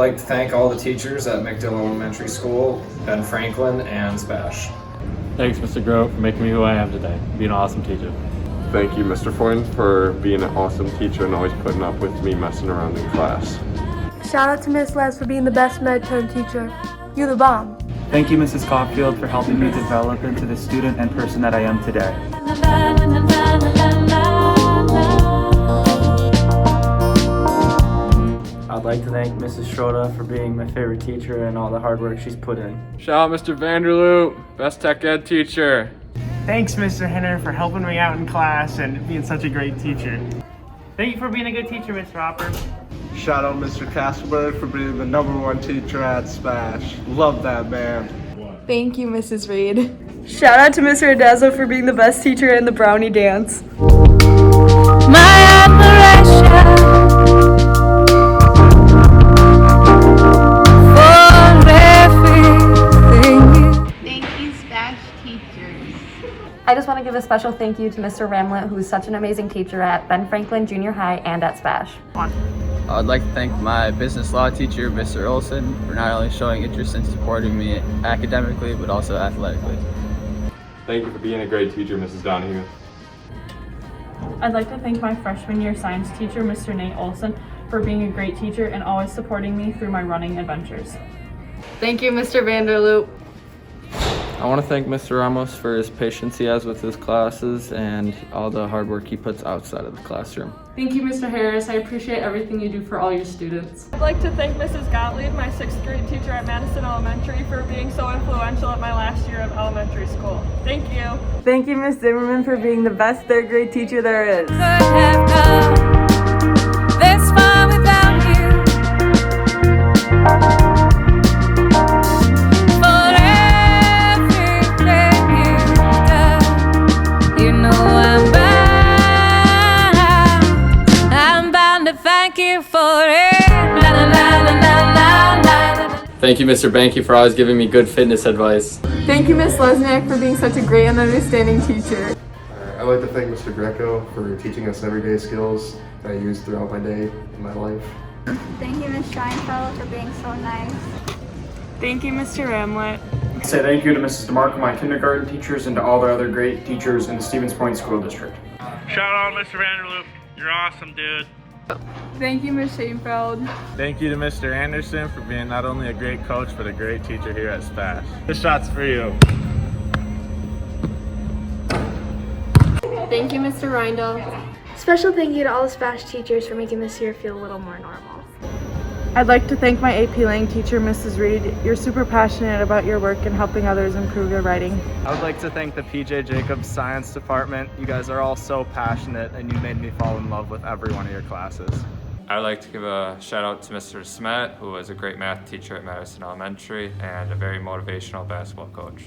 like to thank all the teachers at McDill Elementary School, Ben Franklin, and Spash. Thanks, Mr. Grove, for making me who I am today, being an awesome teacher. Thank you, Mr. Foyne, for being an awesome teacher and always putting up with me messing around in class. Shout out to Miss Les for being the best med chem teacher. You're the bomb. Thank you, Mrs. Caulfield, for helping me develop into the student and person that I am today. I'd like to thank Mrs. Schroeder for being my favorite teacher and all the hard work she's put in. Shout out Mr. Vanderloop, best tech ed teacher. Thanks, Mr. Henner, for helping me out in class and being such a great teacher. Thank you for being a good teacher, Mr. Hopper. Shout out Mr. Castleberg for being the #1 teacher at Spash. Love that man. Thank you, Mrs. Reed. Shout out to Mr. Adazzo for being the best teacher in the brownie dance. My admiration for everything. Thank you, Spash teachers. I just want to give a special thank you to Mr. Ramlet, who is such an amazing teacher at Ben Franklin Junior High and at Spash. I'd like to thank my business law teacher, Mr. Olson, for not only showing interest in supporting me academically, but also athletically. Thank you for being a great teacher, Mrs. Donahue. I'd like to thank my freshman year science teacher, Mr. Nate Olson, for being a great teacher and always supporting me through my running adventures. Thank you, Mr. Vanderloop. I want to thank Mr. Ramos for his patience he has with his classes and all the hard work he puts outside of the classroom. Thank you, Mr. Harris. I appreciate everything you do for all your students. I'd like to thank Mrs. Gottlieb, my 6th grade teacher at Madison Elementary, for being so influential at my last year of elementary school. Thank you. Thank you, Miss Zimmerman, for being the best 3rd grade teacher there is. Could have come this far without you. For everything you've done, you know I'm bound to thank you for it. La, la, la, la, la, la, la. Thank you, Mr. Banky, for always giving me good fitness advice. Thank you, Miss Lesniak, for being such a great and understanding teacher. I'd like to thank Mr. Greco for teaching us everyday skills that I use throughout my day and my life. Thank you, Ms. Scheinfeld, for being so nice. Thank you, Mr. Ramlet. Say thank you to Mrs. DeMarco, my kindergarten teachers, and to all the other great teachers in the Stevens Point School District. Shout out Mr. Vanderloop. You're awesome, dude. Thank you, Miss Shainfeld. Thank you to Mr. Anderson for being not only a great coach, but a great teacher here at Spash. This shot's for you. Thank you, Mr. Reindl. Special thank you to all the Spash teachers for making this year feel a little more normal. I'd like to thank my AP Lang teacher, Mrs. Reed. You're super passionate about your work and helping others improve their writing. I would like to thank the PJ Jacobs Science Department. You guys are all so passionate and you made me fall in love with every one of your classes. I'd like to give a shout out to Mr. Smet, who was a great math teacher at Madison Elementary and a very motivational basketball coach.